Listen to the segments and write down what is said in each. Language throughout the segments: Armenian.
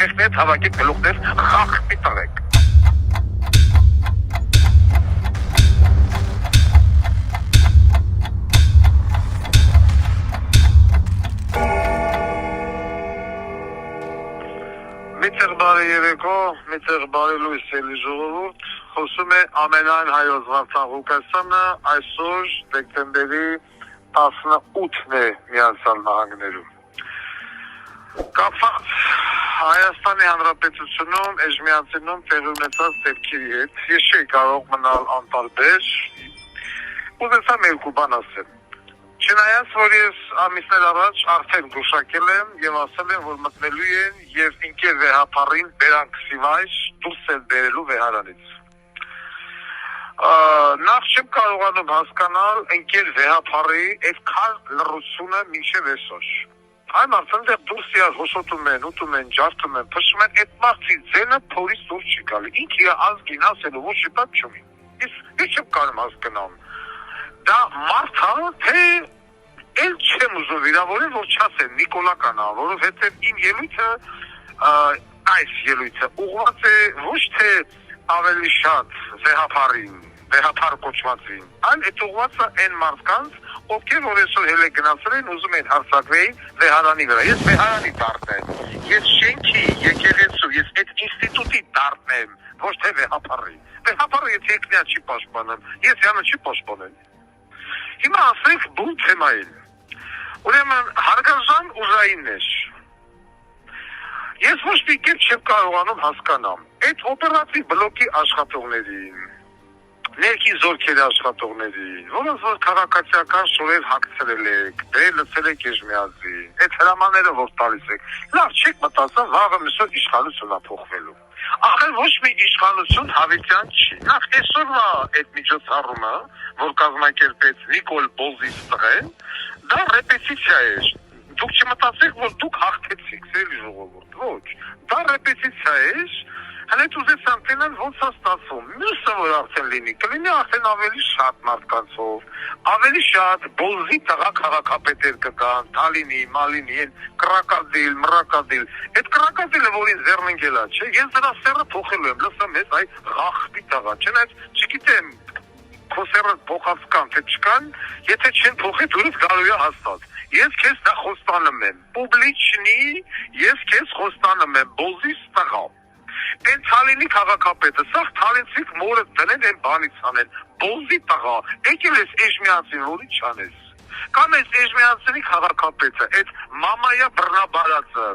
երեխեքներ հավաքի գլուխներ խախտի տղեկ։ Միցեղ բարի երեկո, միցեղ բարի լույս ելի ժողովուրդ, խոսում է ամենայն հայոց Վարդան Ղուկասյանը, այսօր դեկտեմբերի 18-ն է Միացյալ Նահանգներում։ Կապված Հայաստանի Հանրապետությունում էջմիածինում տեղի ունեցած դեպքերի հետ, ես չէի կարող մնալ անտարբեր, ուզեցամ երկու բան ասել։ Չնայած, որ ես ամիսներ առաջ արդեն գուշակել եմ և ասել եմ, որ մտնելու են և ինքեր վեհապարին բերանք սիվայր դուրս են բերելու վեհարանից։ Նախ չեմ կարողանում հասկանալ ինքեր վեհապարի այդքան լռությունը մինչև այսօր։ Այն արդեն դուրս իրար հոսոտում են, ուտում են, ջարդում են, փշում են, այդ մարդի ձենը փորից դուրս չի գալի, ինք իր ազգին ասելու ոչ շտապ չունի։ Ես չեմ կարում հասկանալ։ Դա մարդ է, թե էլ չեմ ուզում վիրավորել, որ չասեմ Նիկոլականա, որովհետև իմ ելույթը, այս ելույթը ուղղված է ոչ թե ավելի շատ վեհապարին, վեհապար կոչվածին, այլ այդ ուղղվածը այն մարդկանց, ովքեր որ այսօր հել է գնացել են, ուզում են հարձակվեին վեհարանի վրա։ Ես վեհարանի դարդն եմ, ես շենքի, եկեղեցու, ես այդ ինստիտուտի դարդն եմ, ոչ թե վեհապարի։ Վեհապարը եթե եկնյա չի պաշտպանում, ես յանը չի պաշտպանել։ Հիմա ասենք բուն թեմային։ Ուրեմն հարգարժան ուժայիններ։ Ես ոչ մի կերպ չեմ կարողանում հասկանամ այդ օպերատիվ բլոկի աշխատողներին, ներքին զորքերի աշխատողներին, որոնց որ քաղաքացիական շորեր հագցրել եք, դեր լցել եք էջմիածին, այդ հրամանները որ տալիս եք, լավ չեք մտածում վաղը միսօր իշխանությունն է փոխվելու։ Ախր ոչ մի իշխանություն հավիտյան չի։ Նախ այսօրվա այդ միջոցառումը, որ կազմակերպեց Նիկոլ Բոզիս տղեն, դա ռեպետիցիա է։ Դուք չմտածեք, որ դուք հաղթեցիք, էլի ժողովուրդ, ոչ։ Դա ռեպետիցիա է, հենց ուզեցան տենան ոնց է ստացվում։ Մյուսը որ արդեն լինի, կլինի արդեն ավելի շատ մարդկանցով, ավելի շատ Բոզի տղա քաղաքապետեր կգան, Թալինի, Մալինի, կրակադիլ, մրակադիլ։ Այդ կրակադիլը, որին ձեռն ընկելա, չէ, ես դրա սերը փոխելու եմ, լսեմ ես այ ղախտի տղա, չնայած չգիտեմ քոսերը փոխած կան, թե չկան, եթե չեն փոխի, դուրս գալու է հաստատ։ Ես քեզ դա խոստանում եմ, պուբլիչնի, ես քեզ խոստանում եմ, Բոզիս տղա։ Այն Թալինի քաղաքապետը, սաղ թալինցիք մորը դնեն են բանից անեն, Բոզի տղա, եկել ես էջմիածին, որի չանես։ Կամ ես էջմիածինի քաղաքապետը, այդ մամայա բռնաբարածը,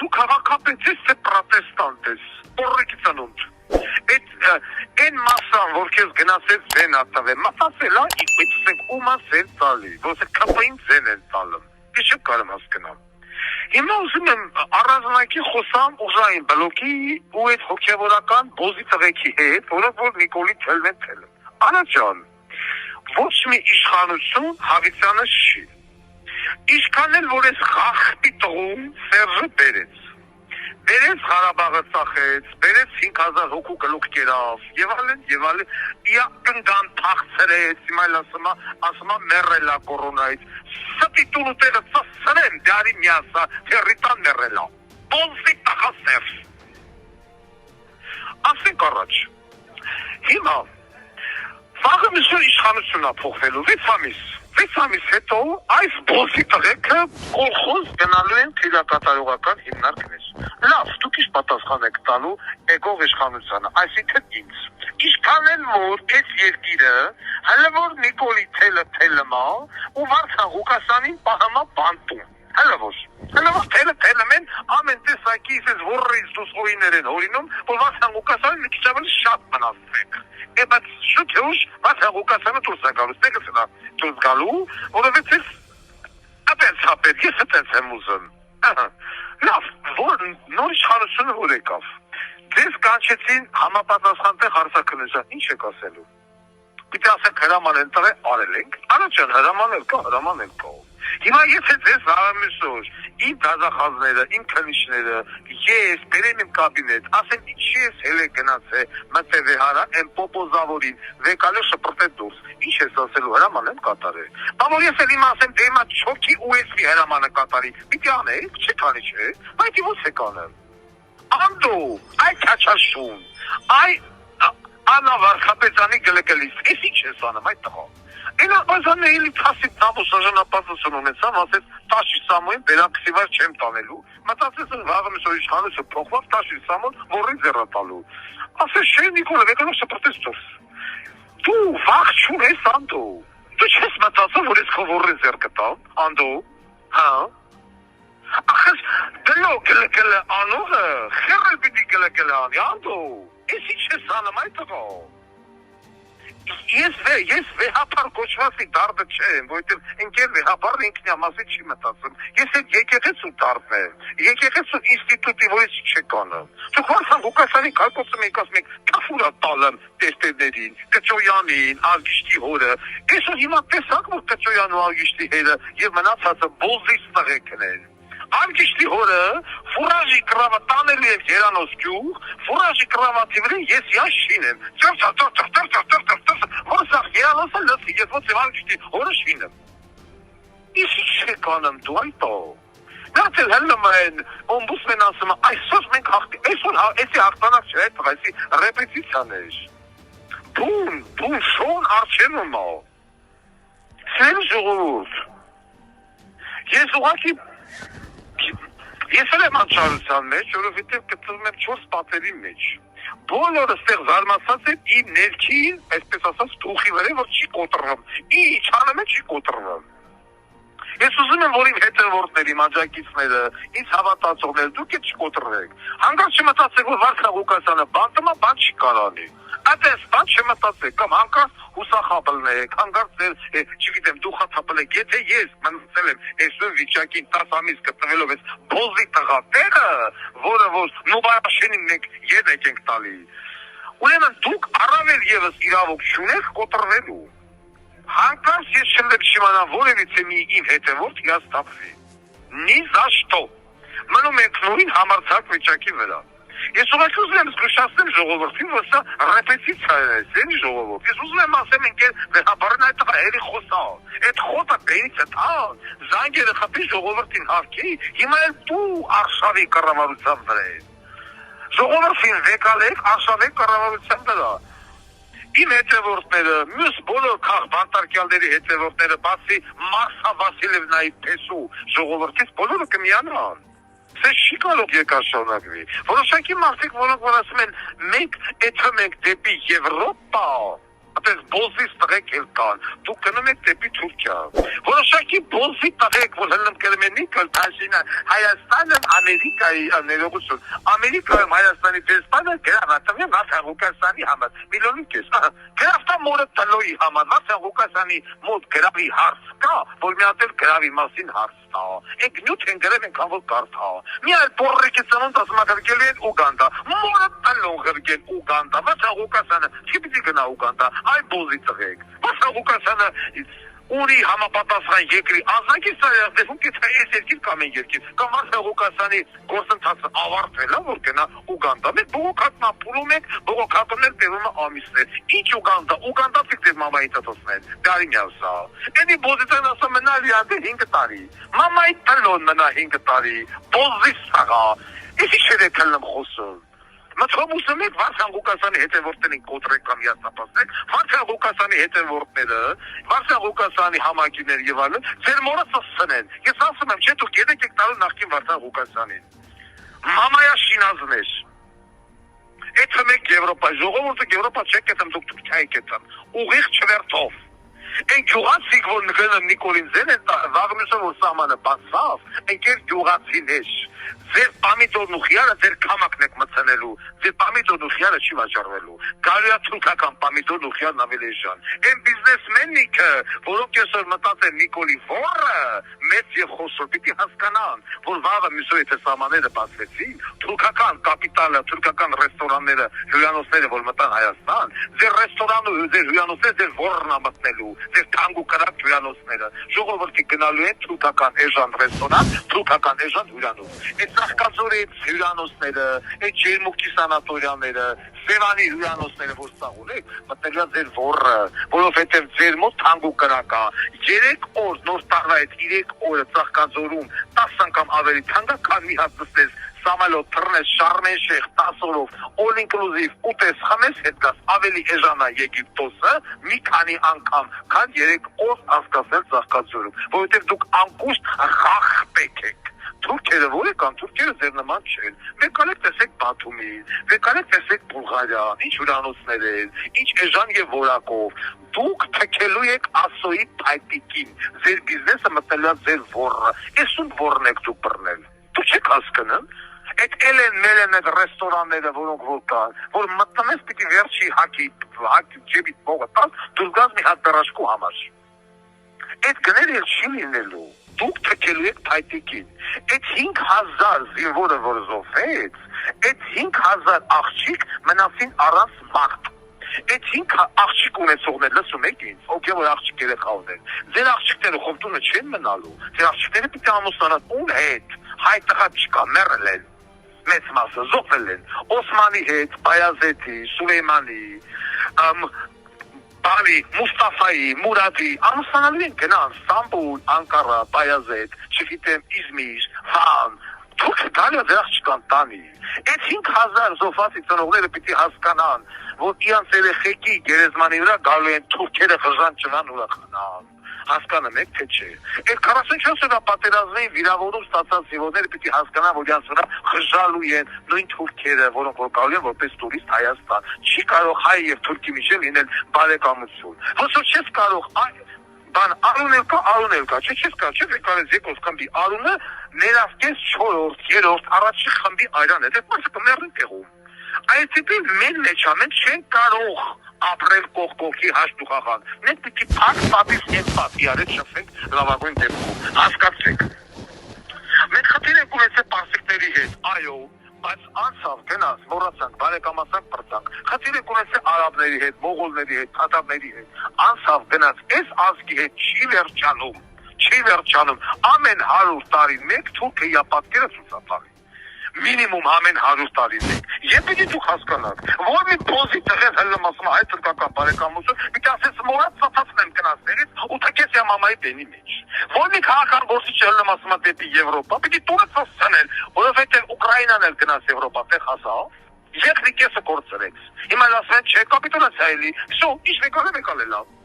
դու քաղաքապետ ես, թե պրոտեստանտ ես, օրրիկի ծնունդ։ Այն մասան, որ քեզ գնացեց ձեն ատավ է, մատասել է, իպեցսենք ումա ձեն տալի, ոնց է կապային ձեն են տալում, ես չեմ կարում հասկնամ։ Հիմա ուզում եմ առանձնակի խոսամ ուժային բլոկի ու այդ հոգևորական Բոզի տղեկի հետ, որով որ Նիկոլի թելն են թելը։ Անաչան, ոչ մի իշխանություն հավիտյանը չի։ Ինչքան էլ որ ես ղախտի տղում Սերժը բերեց։ Բերեց Ղարաբաղը ծախեց, բերեց 5000 հոգու գլուխ կերավ, եւ այլն, իա կնգան թախցրեց, հիմա ասում է մեռելա կորոնայից, ստի տունու տեղը ծասրեմ, դարի միասա, թերրիտան մեռելա, Բոզի տղասեր։ Ասենք առաջ, հիմա, վաղը միսօր իշխանությունն է փոխվելու, 6 ամիս հետո այս Բոզի տղեկը կոլխոզ գնալու են թիրակատարողական հիմնարկներ։ Լավ, դուք ինչ պատասխան եք տալու եկող իշխանությանը, այսինքն ինձ։ Ինչքան են որ այս երկիրը, հələ որ Նիկոլի թելմա ու Վարդան Ղուկասյանին պահամա բանտում։ Հələ որ թելմ են ամեն տեսակի ես որից դուս օրիներ են օրինում, որ Վարդան Ղուկասյանին մի քիչ ավելի շատ մնացվեք։ Բայց շուտուշ Վարդան Ղուկասյանը դուրս է գալու, ստեկը սա դուրս գալու, որովհետև ապենց հապետ, ես այդպես եմ ուզում։ Լավ, որ նոր իշխանությունը որ եկավ, ձեզ կանչեցին համապատասխան տեղ հարցաքննության, ինչ եք ասելու։ Պիտի ասենք հրաման են տղե արել ենք, առաջան հրաման էլ կա։ Հիմա եթե ձեզ վաղամիսոր, իմ դազախազները, իմ քննիչները, ես բերեմ իմ կաբինետ, ասեմ ինչի ես հել է գնացե մտե վեհարա, են պոպոզավորին, վեկալը շպրտե դուրս, ինչ ես ասելու հրաման եմ կատարել։ Բա որ ես էլ իմ ասեմ դե հիմա չոքի ու ես մի հրամանը կատարի, պիտի անեք, չեք անի չէ, բայց ոնց եք անել։ անդո այ քաչաշուն այ Անա վարխապետանի գլեկելիս, ես ինչ ես անում այդ տղա։ Են աղբազանն է իլի թասիպ նամոս աժանապատասն ունեցավ, ասեց տաշի սամոյին բերակսիվար չեմ տանելու, մտածես են վաղը մսոր իշխանեսը պոխվավ տաշի սամոն որի ձեռատալու։ Ասես չէ Նիկոլը վեկանով շպրտես դուրս։ Դու վաղ չուն ես անդո։ Դու չես մտածում, որ ես քո որի ձեռ կտալ, անդո, հա։ Ախես դլո գլեկելը անողը, խերել պիտի գլեկելը անի, անդո։ Ես ինչ ես անում այդ տղա։ Ես վեհապար կոչվածի դարդը չեմ, որովհետև ընկեր վեհապարն ինքնամասի չի մտածում։ Ես այդ եկեղեցու դարդն եմ, եկեղեցու ինստիտուտի, որ ես չեք անում։ Դու խորսան Ղուկասյանի կարկոցում եք ասում եք կաֆուրա տալեմ տեստերներին, Կճոյանին, Արգիշտի հորը։ Այսօր հիմա տեսակ, որ Կճոյանն ու Արգիշտի հերը և մնացածը բոզից տղեկն են։ Արգիշտի հորը ֆուրաժի կրավը տանելու եմ երանոս գյուղ, ֆուրաժի կրավատի վրա ես յաշին եմ, որ սաղ երանոսը լսի, ես ոնց եմ Արգիշտի հորը շինեմ։ Ես ինչ չեք անում դու այդո։ Նրանց էլ հելնում են, օմբուսմեն ասում, այսօր մենք այսօր էսի հաղթանակ չէ, այդ էսի ռեպետիցիան էր։ Բուն շոն արջենում ա։ Սեր ժողովուրդ։ Ես ուղղակի Ես էլ եմ անչարության մեջ, որովհետև գտնվում եմ 4 պատերի մեջ։ Բոլորը ստեղ զարմացած են իմ ներքին, այսպես ասած, թուխի վրա, որ չի կոտրվում։ Ինչ անում է չի կոտրվում։ Ես ուզում եմ, որ իմ հետևորդների, իմ աջակիցները, ինձ հավատացողները, դուք էլ չկոտրվեք։ Հանկարծ չմտածեք, որ Վարդան Ղուկասյանը բանտումա բան չի կարանի։ Այդպես բան չմտածեք, կամ հանկարծ հուսախաբլն եք, հանկարծ չգիտեմ, դուխաթաբլ եք, եթե ես մնացել եմ այսօր վիճակին 10 ամիս գտնվելով ես բոզի տղա տեղը, որը որ նուբարաշենին մենք եք ենք տալի։ Ուրեմն դուք առավել ևս իրավունք չունեք կոտրվելու։ Հանկարծ ես չիմանամ որևիցե մի իմ հետևորդ հիասթափվի։ Նի զա շտո։ Մնում ենք նույն համարձակ վիճակի վրա։ Ես ուղղակի ուզում եմ զգուշացնեմ ժողովրդին, որ սա ռեպետիցիա է, սերի ժողովուրդ։ Ես ուզում եմ ասեմ ընկեր վեհապարն այդ տղա էլի խոսա։ Այդ խոտը բերից է թա, զանգերը խփի ժողովրդին հարկի, հիմա էլ դու արշավի կառավարության վրա ես։ Ժողովրդին վեկալեք արշավի կառավարության վրա։ Իմ հետևորդները, մյուս բոլոր քաղ բանտարկյալների հետևորդները, բացի Մարսա Վասիլևնայի պես ու ժողովրդից բոլորը կմիանան։ Սա չի կարող երկարաշարունակվի։ Որոշակի մարդիկ, որոնք որ ասում են, մենք եթում ենք դեպի Եվրոպա, այդպես բոզից տղեկ էլ կան, դուք գնում եք դեպի Թուրքիա։ Որոշակի բոզի տղեկ, որ հլնում կրում են Նիկոլ Փաշինյան, Հայաստանում, Ամերիկայի ներողություն, Ամերիկայում Հայաստանի դեսպանը գրավատվի Վարդան Ղուկասյանի համար, միլիոնի կես, գրավտա մորը տնոյի համար, Վարդան Ղուկասյանի մոտ գրավի հարց կա, որ մի հատ էլ գրավի մասին հարց տա, ենք նյութ են գրև ենք անվոր կարդա, մի այլ պորրիկի ծնունդ ասում ագրգելու են Ուգանդա, մորը տնոն գրգեն Ուգանդա, Վարդան Ղուկասյանը չի պիտի գնա Ուգանդա, այ բոզի տղեկ, Վարդան Ղուկասյանը ունի համապատասխան երկրի անձնակից դեպքում կից այս երկիր կամ են երկիր, կամ Վարդան Ղուկասյանի գործընթացը ավարտվել է, որ գնա Ուգանդա, մենք բողոքատն ապուրում ենք, բողոքատումներ տևում է ամիսներ, ինչ Ուգանդա, Ուգանդացիք դեր մամայի տտոսներ, դարի միասա, ենի բոզիցեն ասա մնա լիադե 5 տարի, մամայի տնոն մնա 5 տարի, բոզի սաղա, ես ինչ էր եկլնմ խոսում, Մտքում ուզում եք Վարդան Ղուկասյանի հետևորդներին կոտրեք կամ հիասթափացնեք, Վարդան Ղուկասյանի հետևորդները, Վարդան Ղուկասյանի համակիներ եւ այլն, ձեր մորը ծսցնեն։ Ես ասում եմ, չէ՞ դուք եկեք տալու նախքին Վարդան Ղուկասյանին։ Մամայա շինազներ։ Եթե մեկ Եվրոպա, ժողովուրդը Եվրոպա չեք գտնում, դուք Թուրքիա եք գտնում։ Ուղիղ չվերթով։ Այն գյուղացիք, որ նկատում Նիկոլին զեն են վաղմիսով որ սահմանը բացավ, ընկեր գյուղացիներ։ Ձեր պամիդորն ու խիարը ձեր կամակն եք մցնելու, ձեր պամիդորն ու խիարը չի վաճառվելու, գալու է թուրքական պամիդորն ու խիարն ավելի էժան։ Այն բիզնեսմեննիկը, որոնք այսօր մտածեն Նիկոլի ворը, մեծ եւ խոսոր, պիտի հասկանան, որ վաղը միսօր եթե սահմանները բացվեցին, թուրքական կապիտալը, թուրքական ռեստորանները, հյուրանոցները, որ մտան Հայաստան, ձեր ռեստորանը, ձեր հյուրանոցները ձեր ворն է մտնելու, ձեր թանգու կրակ հյուրանոցները, ժողովրդի գնալու են թուրքական էժան ռեստորան, թուրքական էժան հյուրանոց։ Ծաղկաձորից հյուրանոցները, այդ ջերմուկի սանատորիաները, Սևանի հյուրանոցները, որ սաղ ունեք, մտնելու է ձեր ворը, որովհետև ձեր մոտ թանգու կրակ է, 3 օր, նոր տարվա հետ 3 օրը Ծաղկաձորում 10 անգամ ավելի թանկ է, քան մի հատ նստես Սամալոտ թռնես Շարմ El-Շեյխ 10 օրով all inclusive ուտես խմես հետ գաս ավելի էժանա Եգիպտոսը մի քանի անգամ, քան 3 օր անցկացնել Ծաղկաձորում, որովհետև դուք անկուշտ խախտեք եք։ Թուրքերը ո՞ր եկան, թուրքերը ձեր նման չեն։ Մեկ ալեք տեսեք Բաթումին, մեկ ալեք տեսեք Բուլղարիան, ինչ հյուրանոցներ են, ինչ էժան եւ որակով։ Դուք թքելու եք ասոյի փայտիկին, ձեր բիզնեսը մտնելա ձեր ոռը։ Էս ում ոռն եք դուք բռնել։ Դուք չեք հասկանում։ Այդ Էլեն մելեն այդ ռեստորանները, որոնք որ կան, որ մտնես պիտի վերջի հակի ջեբիդ փողը տալ, դուրս գաս մի հատ դրաշկու համար։ Այդ գները չի լինելու։ Դուք թքելու եք փայտիկին։ Այդ 5000 զինվորը որ զոհվեց, այդ 5000 աղջիկ մնացին առանց մարդ։ Այդ 5 աղջիկ ունեցողներ լսում եք ինձ, ովքեր որ աղջիկ երեխա ունեն։ Ձեր աղջիկները խոմտունը չեն մնալու։ Ձեր աղջիկները պիտի ամուսնանան ում հետ։ Հայ տղա չկա, մեռել են։ Մեծ մասը զոհվել են։ Օսմանի հետ, Բայազեդի, Սուլեյմանի, Բալի, Մուստաֆայի, Մուրադի, ամուսնանալու են գնան Ստամբուլ, Անկարա, Բայազեդ, չգիտեմ Իզմիր, Ֆան, թուրքը գալու դեռ չկան տանի։ Այդ 5000 զոհվածի ծնողները պիտի հասկանան, որ իրանց երեխեքի գերեզմանի վրա գալու են թուրքերը խժան ճնան ուրախանան։ Հասկանում եք թե չէ։ Այդ 44 օրվա պատերազմի վիրավորում ստացած զինվորները պիտի հասկանան, որ իրանց վրա խժալու են նույն թուրքերը, որոնք որ գալու են որպես տուրիստ Հայաստան։ Չի կարող հայ եւ թուրքի միջև լինել բարեկամություն։ Ոսո չես կարող բան արունել կա, չես կարող, չես կարող Զեկոս խմբի արունը ներավկես 4-րդ, 3-րդ, առաջի խմբի այրան է, դե մասը կմեռնի տեղում։ Այդ տիպի մեր մեջ ամեն չեն կարող ապրել կողքի հաշտուխախան։ Մենք պիտի փակ պատից հետ պատի արեք շփվենք լավագույն դեպքում, հասկացեք։ Մենք խնդիր ենք ունեցել պարսիկների հետ, այո, բայց անցավ գնաց, մոռացանք, բարեկամացանք պրծանք, խնդիր ենք ունեցել արաբների հետ, մողոլների հետ, թաթարների հետ, անցավ գնաց, այս ազգի հետ չի վերջանում, ամեն 100 տարին մեկ թուրքը իր պատկերը ցուցաբերի։ Մինիմում ամեն 100 տարին մեկ։ Եվ պիտի դուք հասկանաք, որ մի պոզի տղեն հելնեմ ասում հայ թրկական բարեկամություն, պիտի ասես մորած ծածացնեմ գնացներից ու թքես իմ մամայի բենի մեջ։ Որ մի քաղաքական գործիչ հելնեմ ասում դեպի Եվրոպա, պիտի տուրը ծածցնել, որովհետև Ուկրաինան էլ գնաց Եվրոպա, տեղ հասավ, երկրի կեսը կորցրեց։ Հիմա ասում են չէ, կապիտուլյացիա էլի, վсё, ինչ եկալ է լավ։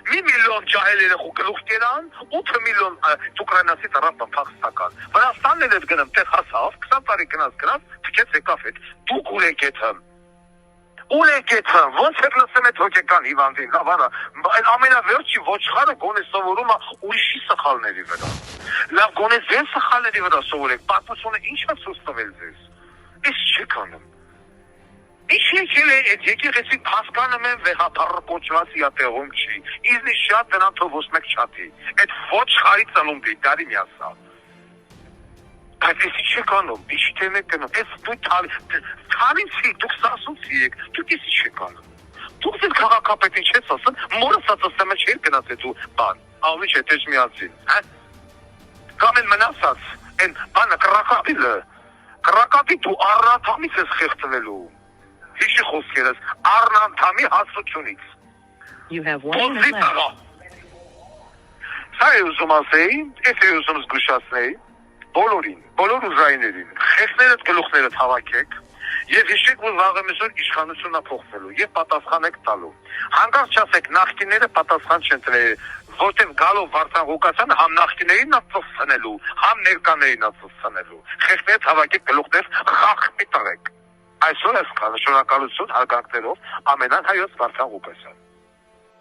1 միլիոն ջահել երեխու գլուխ կերան, 8 միլիոն ուկրաինացի ծառավ փախստական։ Վրաստանն էլ գնամ տեղ հասավ, 20 տարի գնաց, թքեց եկավ հետ։ Դուք ուր եք եթը, ոնց եք լսում այդ հոգեկան հիվանդին, լավանա, այն ամենավերջի ոչխարը գոնե սովորում է ուրիշի սխալների վրա։ Լավ գոնե ձեր սխալների վրա սովորեք, պատմությունը ինչ է ցույց տվել ձեզ։ Իսկ չեք անում։ Ինչ եկել է այդ եկեղեցին հասկանում են վեհապառ կոչված իատեղում չի, իզնի շատ դրան թովոս մեկ չատի, այդ ոչխարի ծնունդի դարի միասա։ Բայց էսի չեք անում, ինչի թե մեկ գնում, ես դու թարինցի, դուք սասունցի եք, դուք էսի չեք անում։ Դուք ձեր քաղաքապետին չես ասում, մորը սացասեմը չէր գնացել դու բան, ավի չէ տեժ միացին, կամ են մնասած, են բանը կրակապի դու առնաթամից ես խեղծվելու։ Հիշի խոսքերս, առնանդամի հասությունից։ Սա է ուզում ասեի, ես է ուզում զգուշացնեի, բոլորին, բոլոր ուզայիներին, խեսներդ գլուխներդ հավաքեք, և հիշեք, որ վաղը մեսօր իշխանությունն է փոխվելու, և պատասխան եք տալու։ Հանկարծ չասեք, նախկինները պատասխան չեն տվել, որտեղ գալով Վարդան Ղուկասյանը համ նախկիներին է ծխսնելու, համ ներկաներին է ծխսնելու։ Խեսներդ հավաքեք գլուխներ, խախտի տղեք։ Այսօր ես կան շնորհակալություն հարգանքներով ամենան հայոց Վարդան Ղուկասյան։